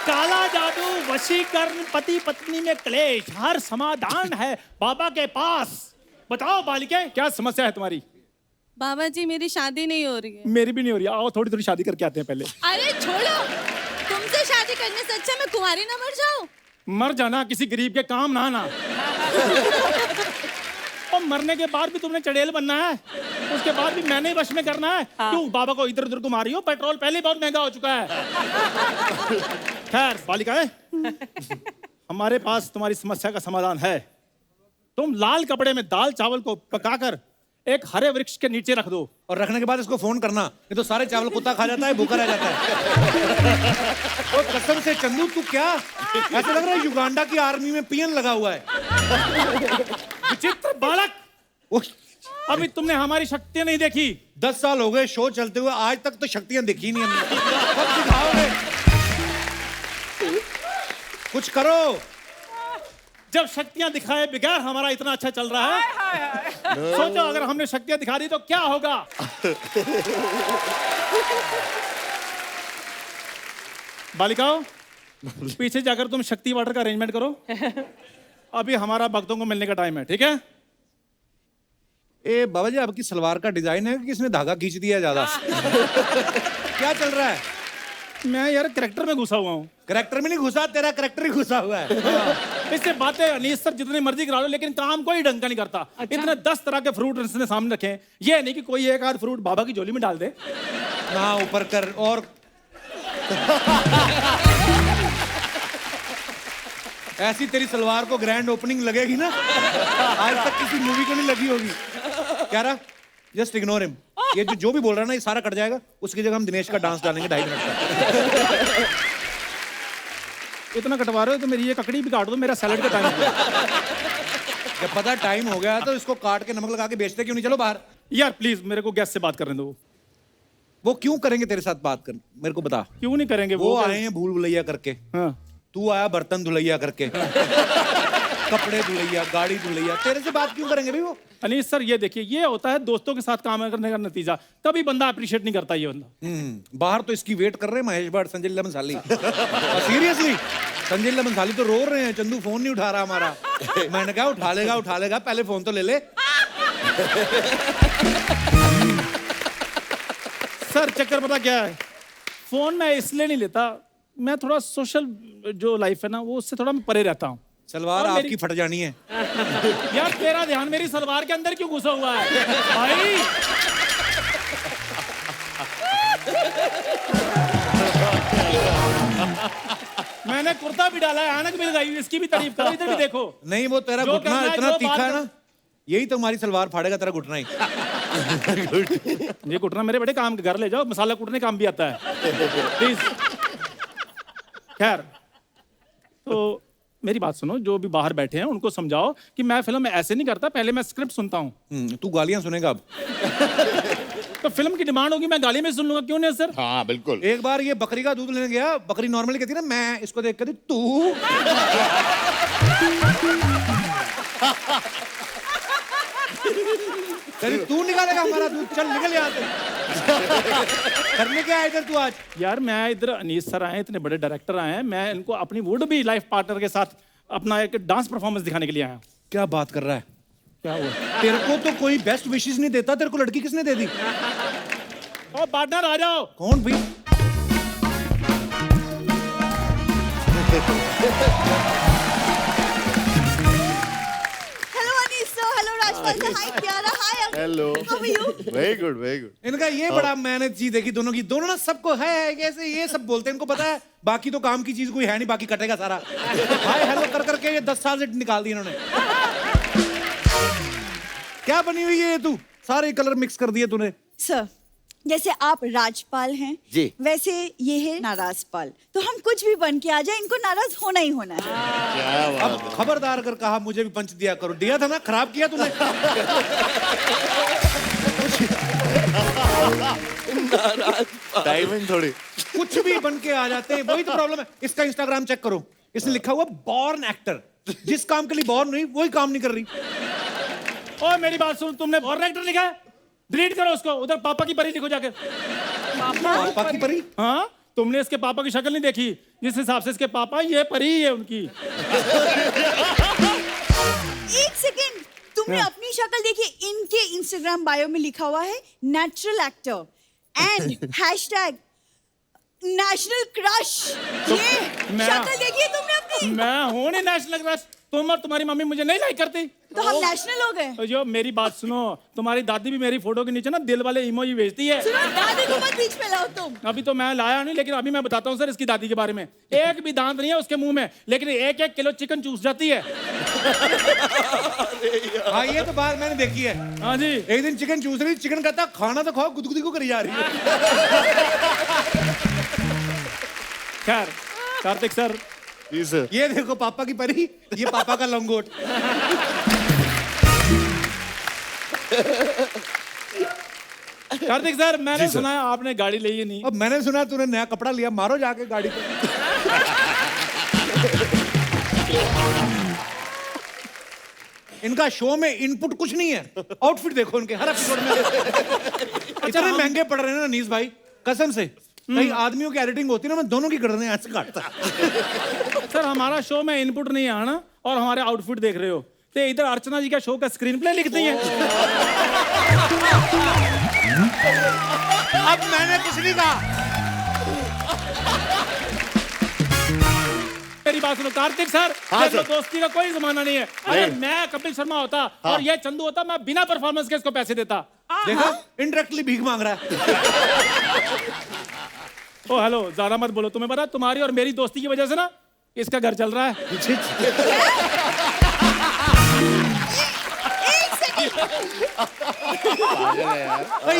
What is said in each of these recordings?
काला जादू, वशीकरण, पति पत्नी में क्लेश, हर समाधान है बाबा के पास। बताओ बालिके, क्या समस्या है तुम्हारी? बाबा जी मेरी शादी नहीं हो रही है। मेरी भी नहीं हो रही। आओ थोड़ी थोड़ी शादी करके आते हैं पहले। अरे छोड़ो, तुमसे शादी करने से अच्छा मैं कुंवारी ना मर जाऊं। मर जाना, किसी गरीब के काम ना आना। और मरने के बाद भी तुमने चड़ेल बनना है, उसके बाद भी मैंने ही वश में करना है। क्यों बाबा को इधर उधर घुमा रही हो? पेट्रोल पहले बहुत महंगा हो चुका है। खैर बालिकाएं, हमारे पास तुम्हारी समस्या का समाधान है। तुम लाल कपड़े में दाल चावल को पकाकर एक हरे वृक्ष के नीचे रख दो, और रखने के बाद इसको फोन करना, ये तो सारे चावल कुत्ता खा जाता है, भूखा रह जाता है। और कसम से चंदू, तू क्या ऐसा लग रहा है युगांडा की आर्मी में पीएन लगा हुआ है। विचित्र बालक, अभी तुमने हमारी शक्तियां नहीं देखी। 10 साल हो गए शो चलते हुए, आज तक तो शक्तियां दिखी नहीं हमने। कब दिखाओगे? कुछ करो। जब शक्तियां दिखाए बगैर हमारा इतना अच्छा चल रहा है, सोचो अगर हमने शक्तियां दिखा दी तो क्या होगा। बालिकाओं, पीछे जाकर तुम शक्ति वाटर का अरेंजमेंट करो। अभी हमारा भक्तों को मिलने का टाइम है, ठीक है? ए बाबा जी, आपकी सलवार का डिजाइन है कि किसने धागा खींच दिया ज्यादा? क्या चल रहा है? मैं यार कैरेक्टर में घुसा हुआ हूँ। करेक्टर में नहीं घुसा, तेरा करेक्टर ही घुसा हुआ है। इससे बातें अनीस सर जितनी मर्जी करा लो, लेकिन काम कोई ढंग का नहीं करता। इतने 10 तरह के फ्रूट इसने सामने रखे हैं, ये नहीं कि कोई एक आध फ्रूट बाबा की झोली में डाल दे। ना ऊपर कर। और ऐसी तेरी सलवार को ग्रैंड ओपनिंग लगेगी ना, आज तक किसी मूवी को नहीं लगी होगी। क्या रहा? Just ignore him. ये जो भी बोल रहा है ना, ये सारा कट जाएगा। उसकी जगह हम दिनेश का डांस डालेंगे 2.5 मिनट का। इतना कटवा रहे हो तो मेरी ये ककड़ी भी काट दो, मेरा सैलेड का टाइम हो गया। जब पता टाइम हो गया तो इसको काट के नमक लगा के बेचते क्यों नहीं? चलो बाहर। यार प्लीज मेरे को गेस्ट से बात करने दो। वो क्यों करेंगे तेरे साथ बात कर? मेरे को बता। क्यों नहीं करेंगे? वो आए हैं भूल भुलैया करके। हाँ। तू आया बर्तन धुलैया करके। कपड़े धुलैया, गाड़ी धुलैया। तेरे से बात क्यों करेंगे भाई वो? अनीस सर, ये देखिए, ये होता है दोस्तों के साथ काम करने का नतीजा। कभी बंदा अप्रिशिएट नहीं करता ये बंदा। बाहर तो इसकी वेट कर रहे हैं महेश भट्ट, संजय लीला बंसाली। सीरियसली, संजय लीला बंसाली तो रो रहे हैं, चंदू फोन नहीं उठा रहा हमारा। मैंने कहा उठा लेगा, पहले फोन तो ले ले। सर चक्कर पता क्या है, फोन मैं इसलिए नहीं लेता, मैं थोड़ा सोशल जो लाइफ है ना, वो उससे थोड़ा मैं परे रहता हूँ। सलवार आपकी फट जानी है। यार तेरा ध्यान मेरी सलवार के अंदर क्यों घुसा हुआ है भाई? मैंने कुर्ता भी डाला है, ऐनक भी लगाई, इसकी भी तारीफ करो। इधर भी देखो। नहीं, वो तेरा घुटना इतना तीखा है ना, यही तो हमारी सलवार फाड़ेगा, तेरा घुटना ही। ये घुटना मेरे बड़े काम के, घर ले जाओ, मसाला कूटने काम भी आता है। प्लीज। खैर, तो मेरी बात सुनो, जो भी बाहर बैठे हैं उनको समझाओ कि मैं फिल्म में ऐसे नहीं करता, पहले मैं स्क्रिप्ट सुनता हूँ। तू गालियां सुनेगा अब। तो फिल्म की डिमांड होगी, मैं गाली में सुन लूंगा, क्यों नहीं सर? हाँ बिल्कुल। एक बार ये बकरी का दूध लेने गया, बकरी नॉर्मली कहती ना मैं, इसको देख कर तू। तू निकालेगा हमारा दूध? चल निकल यहाँ से। करने क्या है इधर तू आज? यार मैं इधर, अनीस सर आए, इतने बड़े डायरेक्टर आए हैं, मैं इनको अपनी वुड बी लाइफ पार्टनर के साथ अपना एक डांस परफॉर्मेंस दिखाने के लिए आया हूं। क्या बात कर रहा है? क्या हुआ? तेरे को तो कोई बेस्ट विशेस नहीं देता, तेरे को लड़की किसने दे दी? ओ पार्टनर आ जाओ। कौन भाई? Hello Anees sir, hello Rajpal sir, hi प्यारा, hi uncle. Hello. How are you? Very good very good. इनका ये बड़ा मैंने चीज देखी दोनों की, दोनों ना सबको है कैसे ये सब बोलते हैं, इनको पता है बाकी तो काम की चीज कोई है नहीं, बाकी कटेगा सारा। हाय हेलो कर करके ये 10 साल से निकाल दी इन्होंने। क्या बनी हुई है ये तू? सारे कलर मिक्स कर दिए तूने। सर, जैसे आप राजपाल हैं जी, वैसे ये है नाराजपाल, तो हम कुछ भी बन के आ जाए, इनको नाराज होना ही होना है। क्या बात। अब खबरदार अगर कहा मुझे भी पंच दिया करो। दिया था ना, खराब किया तूने। टाइमिंग थोड़ी। कुछ भी बन के आ जाते हैं, वही तो प्रॉब्लम है। इसका इंस्टाग्राम चेक करो, इसने लिखा हुआ बॉर्न एक्टर। जिस काम के लिए बॉर्न नहीं, वही काम नहीं कर रही। ओ मेरी बात सुन, तुमने बॉर्न एक्टर लिखा है? डिलीट करो उसको, उधर पापा की परी लिखो जाकर। पापा की परी? हाँ, तुमने इसके पापा की शक्ल नहीं देखी, जिस हिसाब से इसके पापा, ये परी है उनकी। एक सेकेंड, तुमने अपनी शक्ल देखी? इनके इंस्टाग्राम बायो में लिखा हुआ है natural actor and hashtag national crush. ये शक्ल देखी है तुमने अपनी? मैं हूं नहीं नेशनल क्रश। तुम और तुम्हारी मम्मी मुझे नहीं लाइक करती, तो हम नेशनल हो गए। तो जो मेरी बात सुनो, तुम्हारी दादी भी मेरी फोटो के नीचे ना दिल वाले इमोजी भेजती है। सुनो, दादी को मत बीच में लाओ तुम। अभी तो मैं लाया नहीं, लेकिन अभी मैं बताता हूँ सर इसकी दादी के बारे में। एक भी दांत नहीं है उसके मुंह में, लेकिन 1-1 किलो चिकन चूस जाती है। हाँ, ये तो बात मैंने देखी है। हाँ जी। एक दिन चिकन चूस रही, चिकन कहता खाना तो खाओ, गुदगुदी को करी जा रही है। खैर कार्तिक सर, जी सर। ये देखो पापा की परी, ये पापा का लंगोट। कार्तिक सर, मैंने सुना है आपने गाड़ी ली है नहीं। अब मैंने सुना तूने नया कपड़ा लिया, मारो जाके गाड़ी पे। इनका शो में इनपुट कुछ नहीं है, आउटफिट देखो इनके हर एपिसोड में। इतने महंगे पड़ रहे हैं ना अनीस भाई, कसम से। कई आदमियों की एडिटिंग होती है ना, मैं दोनों की गर्दनें ऐसे काटता। सर हमारा शो में इनपुट नहीं है ना, और हमारे आउटफिट देख रहे हो, तो इधर अर्चना जी का शो का स्क्रीन प्ले लिखती हैं। अब मैंने कुछ नहीं कहा। मेरी बात सुनो कार्तिक सर, हाँ देखो, दोस्ती का कोई जमाना नहीं है। अगर मैं कपिल शर्मा होता और ये चंदू होता, मैं बिना परफॉर्मेंस के इसको पैसे देता। देखो इनडायरेक्टली भीख मांग रहा है। ओ हेलो, ज्यादा मत बोलो। तुम्हें पता तुम्हारी और मेरी दोस्ती की वजह से ना इसका घर चल रहा है।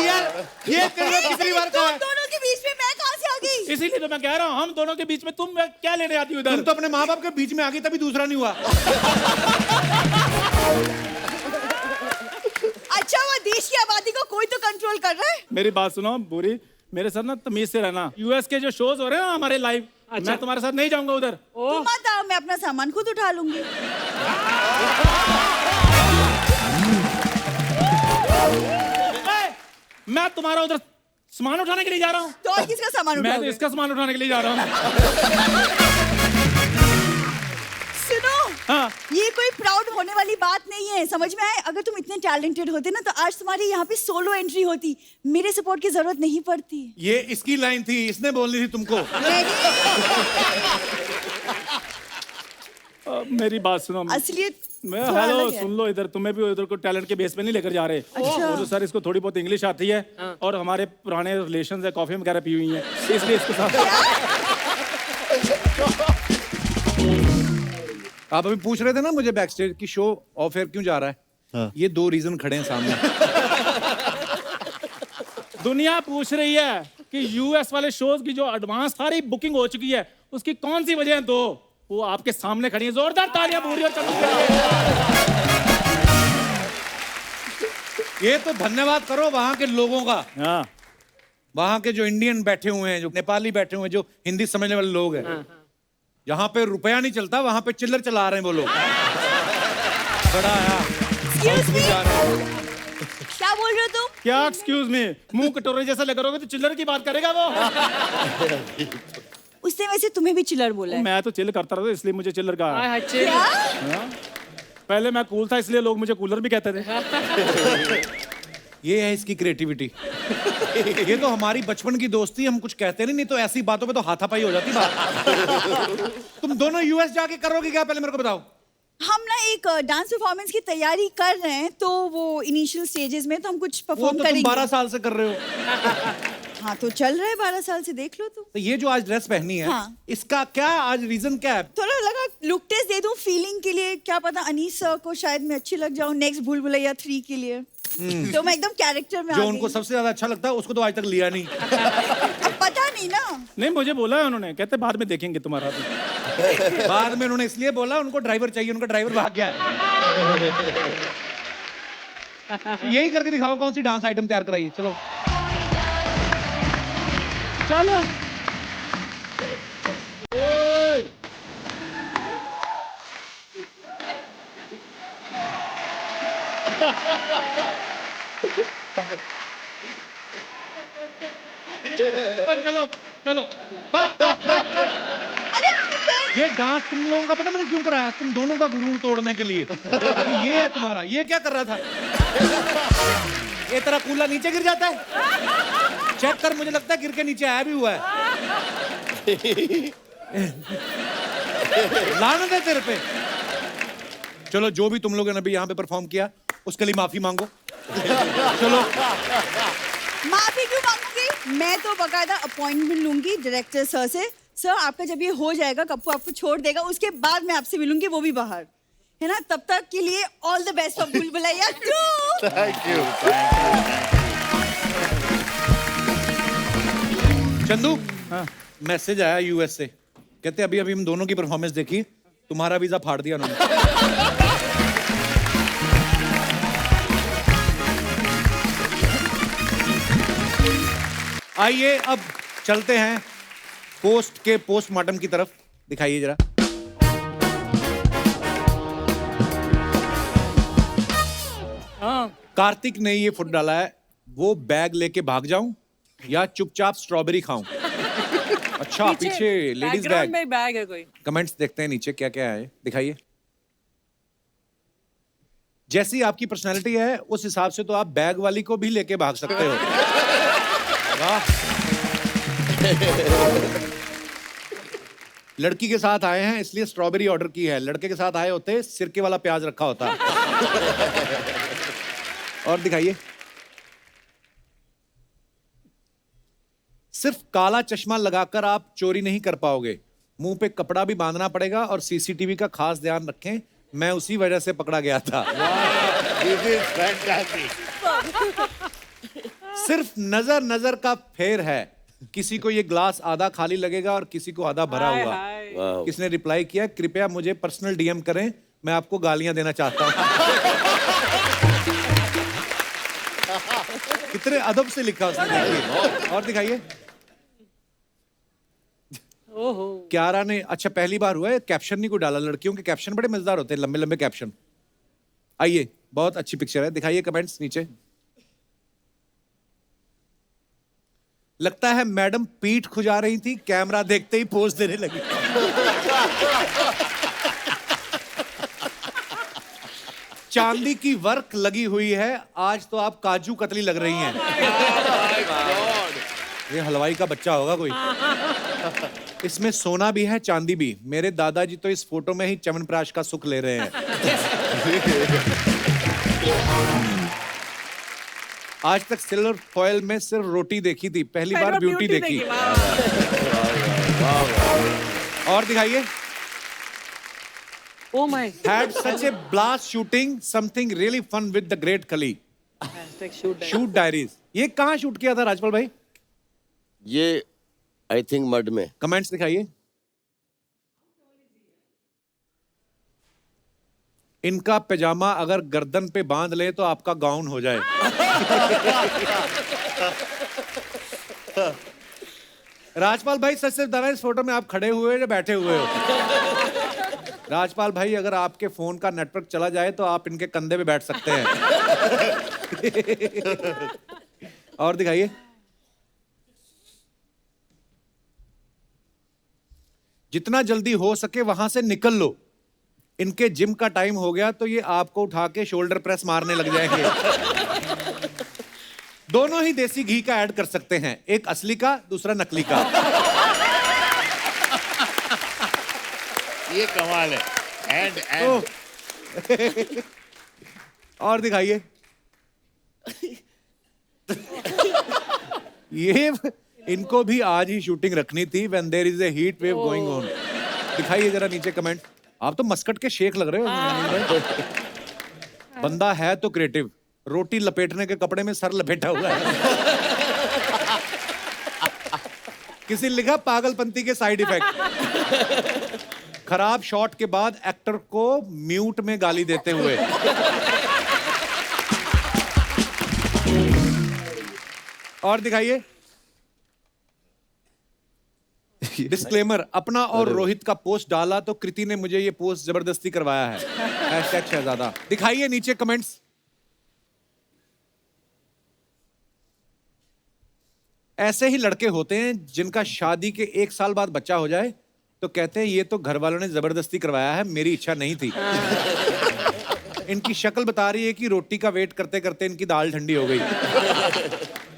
यार ये तेरे कितनी बार कहा है? दोनों के बीच में मैं कहां से आ गई? इसीलिए तो मैं कह रहा हूँ, हम दोनों के बीच में तुम क्या लेने आती हो तुम इधर? तो अपने माँ बाप के बीच में आ गई, तभी दूसरा नहीं हुआ। अच्छा, वो देश की आबादी को कोई तो कंट्रोल कर रहा है। मेरी बात सुनो बुरी, मेरे साथ ना तमीज से रहना। यूएस के जो शोज हो रहे हैं ना हमारे लाइव, मैं तुम्हारे साथ नहीं जाऊंगा उधर। तुम मत आओ, मैं अपना सामान खुद उठा लूंगी। मैं तुम्हारा उधर सामान उठाने के लिए जा रहा हूँ। तो और किसका सामान मैं तो उठाओगे? इसका सामान उठाने के लिए जा रहा हूँ। सुनो, हाँ। ये कोई प्राउड होने वाली बात नहीं है, समझ में आए? अगर तुम इतने टैलेंटेड होते ना, तो आज तुम्हारी यहाँ पे सोलो एंट्री होती, मेरे सपोर्ट की जरूरत नहीं पड़ती। ये इसकी लाइन थी, इसने बोलनी थी तुमको। मेरी बात सुनो, असलियत मैं थोड़ा हेलो अलग है। सुन लो, इधर तुम्हें भी उधर को टैलेंट के बेस पे नहीं लेकर जा रहे। अच्छा। वो तो सर इसको थोड़ी बहुत इंग्लिश आती है, और हमारे पुराने रिलेशंस है, कॉफी वगैरह पी हुई हैं, इसलिए इसके साथ। आप अभी पूछ रहे थे ना मुझे बैक स्टेज की शो ऑफ एयर क्यों जा रहा है? हाँ। ये 2 रीजन खड़े हैं सामने। दुनिया पूछ रही है कि यूएस वाले शोज की जो एडवांस सारी बुकिंग हो चुकी है, उसकी कौन सी वजह है? 2 वो आपके सामने खड़ी है। जोरदार तालियां पूरी और चंदू के लिए। ये तो धन्यवाद करो वहां के लोगों का, हाँ। वहां के जो इंडियन बैठे हुए हैं, जो नेपाली बैठे हुए हैं, जो हिंदी समझने वाले लोग हैं। यहाँ पे रुपया नहीं चलता, वहां पे चिल्लर चला रहे हैं वो लोग। बड़ा आया। Excuse me? क्या बोल रहे हो तुम? क्या एक्सक्यूज मी? मुंह कटोरे जैसा लगा रहोगे तो चिल्लर की बात करेगा वो। उसने वैसे तुम्हें भी चिल्लर बोला है। मैं तो चिल करता रहा, इसलिए मुझे चिल्लर कहा। क्या? पहले मैं कूल था, इसलिए लोग मुझे कूलर भी कहते थे। ये है इसकी क्रिएटिविटी। ये तो हमारी बचपन की दोस्ती, हम कुछ कहते नहीं तो ऐसी बातों पे तो हाथापाई हो जाती बात। तुम दोनों यूएस जाके करोगे क्या, पहले मेरे को बताओ। हम ना एक डांस परफॉर्मेंस की तैयारी कर रहे हैं, तो वो इनिशियल स्टेजेस में, तो हम कुछ वो परफॉर्म तो तुम करेंगे। 12 साल से कर रहे हो। हाँ, तो चल रहा है 12 साल से, देख लो तुम। तो ये जो आज ड्रेस पहनी है, हाँ। इसका क्या आज रीजन क्या है? थोड़ा लगा लुक टेस्ट दे दूं फीलिंग के लिए, क्या पता अनीस सर को शायद मैं अच्छी लग जाऊं नेक्स्ट भूल भुलैया 3 के लिए। तो मैं एकदम कैरेक्टर में आ जो गई। उनको सबसे ज्यादा अच्छा लगता है उसको तो आज तक लिया नहीं। अब पता नहीं ना। नहीं, मुझे बोला है उन्होंने, कहते बाद में देखेंगे तुम्हारा भी। बाद में उन्होंने इसलिए बोला, उनको ड्राइवर चाहिए, उनका ड्राइवर भाग गया है। यही करके दिखाओ कौन सी डांस आइटम तैयार कराइए। चलो चलो। चलो चलो ये डांस तुम लोगों का पता मैंने क्यों कराया? तुम दोनों का गुरूर तोड़ने के लिए। ये है तुम्हारा। ये क्या कर रहा था? ये तेरा कूला नीचे गिर जाता है? चेक कर, मुझे लगता है गिर के नीचे आया भी हुआ है। लानत है तेरे पे। चलो जो भी तुम लोगों ने अभी यहाँ पे परफॉर्म किया उसके लिए माफी मांगो। चलो माफी क्यों मांगूंगी? मैं तो बकायदा अपॉइंटमेंट लूंगी डायरेक्टर सर से। सर आपका जब ये हो जाएगा, कप्पू आपको छोड़ देगा, उसके बाद मैं आपसे मिलूंगी, वो भी बाहर, है ना? तब तक के लिए ऑल द बेस्ट फॉर भूल Bhulaiyaa 2। Thank you. Chandu, message आया यूएस से, कहते अभी अभी हम दोनों की परफॉर्मेंस देखी, तुम्हारा वीजा फाड़ दिया उन्होंने। आइए अब चलते हैं पोस्ट के पोस्टमार्टम की तरफ। दिखाइए जरा। कार्तिक ने ये फुट डाला है, वो बैग लेके भाग जाऊं या चुपचाप स्ट्रॉबेरी खाऊं? अच्छा, पीछे लेडीज बैग में बैग है कोई। कमेंट्स देखते हैं नीचे क्या क्या है, दिखाइए। जैसी आपकी पर्सनालिटी है उस हिसाब से तो आप बैग वाली को भी लेके भाग सकते हो। वाह। लड़की के साथ आए हैं इसलिए स्ट्रॉबेरी ऑर्डर की है, लड़के के साथ आए होते सिरके वाला प्याज रखा होता। और दिखाइए। सिर्फ काला चश्मा लगाकर आप चोरी नहीं कर पाओगे, मुंह पे कपड़ा भी बांधना पड़ेगा और सीसीटीवी का खास ध्यान रखें, मैं उसी वजह से पकड़ा गया था। This is fantastic. सिर्फ नजर नजर का फेर है, किसी को ये ग्लास आधा खाली लगेगा और किसी को आधा भरा हाय, हुआ। हाय। Wow. किसने रिप्लाई किया, कृपया मुझे पर्सनल डीएम करें, मैं आपको गालियां देना चाहता हूं। कितने अदब से लिखा उसने, देखिए। और दिखाइए। ओहो। क्यारा ने, अच्छा पहली बार हुआ है, कैप्शन नहीं को डाला। लड़कियों के कैप्शन बड़े मजेदार होते हैं, लंबे लंबे कैप्शन। आइए, बहुत अच्छी पिक्चर है, दिखाइए कमेंट्स नीचे। लगता है मैडम पीठ खुजा रही थी, कैमरा देखते ही पोज देने लगी। चांदी की वर्क लगी हुई है, आज तो आप काजू कतली लग रही हैं। ये हलवाई का बच्चा होगा कोई। इसमें सोना भी है, चांदी भी। मेरे दादाजी तो इस फोटो में ही च्यवनप्राश का सुख ले रहे हैं। आज तक सिल्वर फॉयल में सिर्फ रोटी देखी थी, पहली बार ब्यूटी देखी। और दिखाइए। Oh my. Had such a blast shooting something really fun with the great Kali. Shoot diaries. ये कहाँ शूट किया था राजपाल भाई? ये आई थिंक मड में। कमेंट्स दिखाइए। इनका पैजामा अगर गर्दन पे बांध ले तो आपका गाउन हो जाए। राजपाल भाई सच से बताना, इस फोटो में आप खड़े हुए हो या बैठे हुए हो? राजपाल भाई, अगर आपके फोन का नेटवर्क चला जाए तो आप इनके कंधे पे बैठ सकते हैं। और दिखाइए। जितना जल्दी हो सके वहां से निकल लो, इनके जिम का टाइम हो गया तो ये आपको उठा के शोल्डर प्रेस मारने लग जाएंगे। दोनों ही देसी घी का ऐड कर सकते हैं, एक असली का, दूसरा नकली का। ये कमाल है। एंड और दिखाइए। ये इनको भी आज ही शूटिंग रखनी थी, when there is a heat wave going on। दिखाइए जरा नीचे कमेंट। आप तो मस्कट के शेख लग रहे हो। बंदा है तो क्रिएटिव, रोटी लपेटने के कपड़े में सर लपेटा हुआ है। किसी ने लिखा पागलपंती के साइड इफेक्ट। खराब शॉट के बाद एक्टर को म्यूट में गाली देते हुए। और दिखाइए। डिस्क्लेमर, अपना और रोहित का पोस्ट डाला तो कृति ने मुझे ये पोस्ट जबरदस्ती करवाया है। हैशटैग शहजादा। दिखाइए नीचे कमेंट्स। ऐसे ही लड़के होते हैं जिनका शादी के 1 साल बाद बच्चा हो जाए तो कहते हैं ये तो घर वालों ने जबरदस्ती करवाया है, मेरी इच्छा नहीं थी। इनकी शक्ल बता रही है कि रोटी का वेट करते करते इनकी दाल ठंडी हो गई।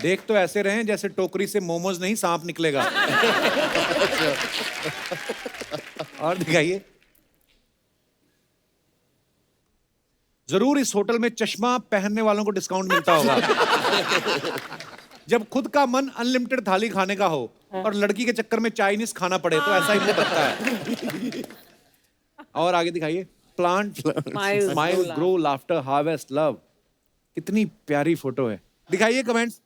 देख तो ऐसे रहे जैसे टोकरी से मोमोज नहीं सांप निकलेगा। और दिखाइए। जरूर इस होटल में चश्मा पहनने वालों को डिस्काउंट मिलता होगा। जब खुद का मन अनलिमिटेड थाली खाने का हो और लड़की के चक्कर में चाइनीज खाना पड़े तो ऐसा ही मुंह लगता है। और आगे दिखाइए। Plant smile grow laughter harvest love. कितनी प्यारी फोटो है। दिखाइए कमेंट्स।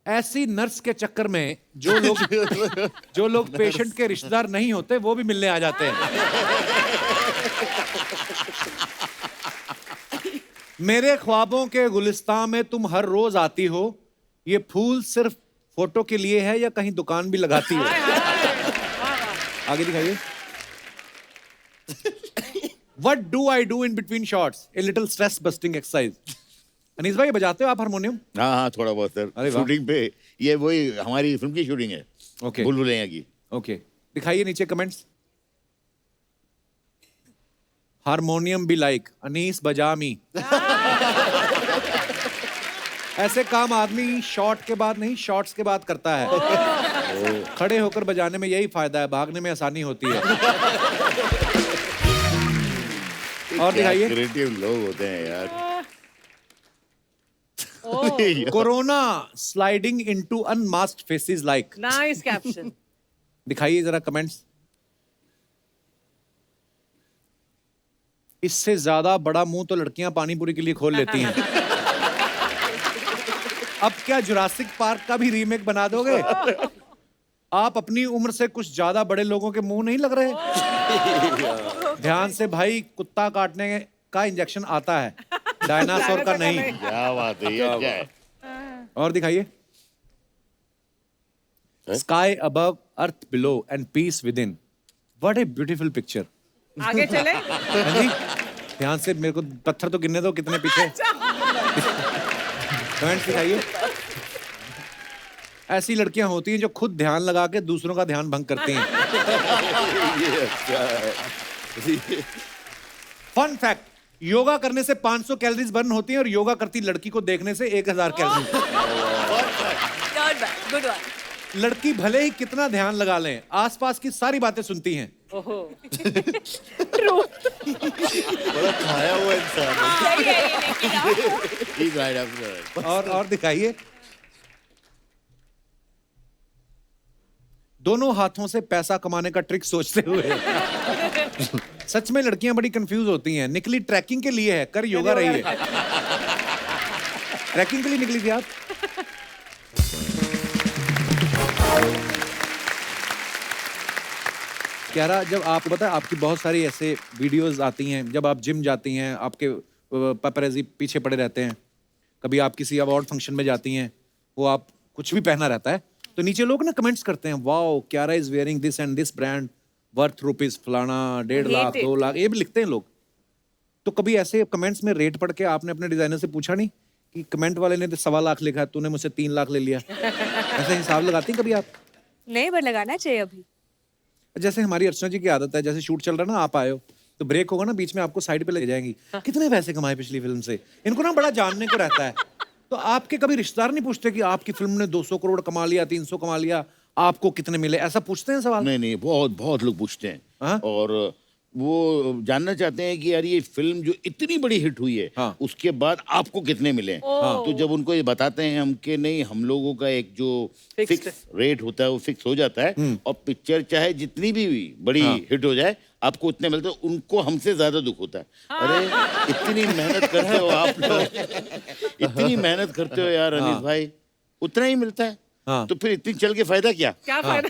ऐसी नर्स के चक्कर में जो लोग पेशेंट के रिश्तेदार नहीं होते वो भी मिलने आ जाते हैं। मेरे ख्वाबों के गुलिस्तान में तुम हर रोज आती हो, ये फूल सिर्फ फोटो के लिए है या कहीं दुकान भी लगाती हो? आगे दिखाइए। What do I do in between shots? A little stress busting exercise. Anees भाई बजाते हो आप हारमोनियम? हाँ हाँ थोड़ा बहुत सर। अरे वाह। शूटिंग पे ये वही हमारी फिल्म की शूटिंग है। ओके। भूल-भुलैया की। ओके दिखाइए नीचे कमेंट्स। हारमोनियम भी लाइक अनीस बजा मी। ऐसे काम आदमी शॉट के बाद नहीं शॉट्स के बाद करता है। खड़े होकर बजाने में यही फायदा है, भागने में आसानी होती है। और दिखाइए। क्रिएटिव लोग होते हैं यार। Corona sliding into unmasked faces like. Nice caption. दिखाइए जरा कमेंट्स। इससे ज्यादा बड़ा मुंह तो लड़कियां पानी पूरी के लिए खोल लेती हैं। अब क्या जुरासिक पार्क का भी रीमेक बना दोगे? आप अपनी उम्र से कुछ ज्यादा बड़े लोगों के मुंह नहीं लग रहे? ध्यान से भाई, कुत्ता काटने का इंजेक्शन आता है, डायनासोर का नहीं। क्या बात है, ये क्या है? और दिखाइए। Sky above earth below and peace with in. What a beautiful picture. आगे चले। हाँ जी, ध्यान से, मेरे को पत्थर तो गिनने दो कितने पीछे। कमेंट्स दिखाइए। ऐसी लड़कियां होती हैं जो खुद ध्यान लगा के दूसरों का ध्यान भंग करती हैं। फन फैक्ट, योगा करने से 500 कैलोरीज बर्न होती हैं और योगा करती लड़की को देखने से 1000 कैलोरी। Good one. लड़की भले ही कितना ध्यान लगा लें, आसपास की सारी बातें सुनती हैं। ओहो। बड़ा खाया हुआ इंसान है। ठीक है डॉक्टर। और दिखाइए। दोनों हाथों से पैसा कमाने का ट्रिक सोचते हुए। सच में लड़कियां बड़ी कंफ्यूज होती हैं। निकली ट्रैकिंग के लिए है, कर योगा रही है। ट्रैकिंग के लिए निकली थी आप? क्यारा, जब आपको पता है आपकी बहुत सारी ऐसे वीडियोस आती हैं, जब आप जिम जाती हैं, आपके पेपरेजी पीछे पड़े रहते हैं, कभी आप किसी अवार्ड फंक्शन में जाती हैं, वो आप कुछ भी पहना रहता है तो नीचे लोग ना कमेंट्स करते हैं, wow Kiara is wearing this and this brand worth rupees फलाना 1.5 लाख 2 लाख, ये भी लिखते हैं लोग। तो कभी ऐसे कमेंट्स में रेट पढ़ के आपने अपने डिजाइनर से पूछा नहीं कि कमेंट वाले ने तो 1.25 लाख लिखा है, तूने मुझसे 3 लाख ले लिया? ऐसे हिसाब लगाती हैं कभी आप? नहीं, पर लगाना चाहिए अभी। जैसे हमारी अर्चना जी की आदत है, जैसे शूट चल रहा है ना, आप आए हो तो ब्रेक होगा ना, बीच में आपको साइड पे ले जाएंगी, कितने पैसे कमाए पिछली फिल्म से। इनको ना बड़ा जानने को रहता है। तो आपके कभी रिश्तेदार नहीं पूछते कि आपकी फिल्म ने 200 करोड़ कमा लिया, 300 कमा लिया, आपको कितने मिले? ऐसा पूछते हैं सवाल? नहीं नहीं, बहुत बहुत लोग पूछते हैं। हाँ? और वो जानना चाहते हैं कि यार ये फिल्म जो इतनी बड़ी हिट हुई है, हाँ। उसके बाद आपको कितने मिले हैं? तो जब उनको ये बताते हैं हम कि नहीं, हम लोगों का एक जो फिक्स रेट होता है वो फिक्स हो जाता है, और पिक्चर चाहे जितनी भी बड़ी हिट हो जाए आपको उतने मिलते हैं, उनको हमसे ज्यादा दुख होता है। अरे इतनी मेहनत करते हो आप लोग, इतनी मेहनत करते हो यार अनीस भाई, उतना ही मिलता है, तो फिर इतनी चल के फायदा क्या? क्या फायदा?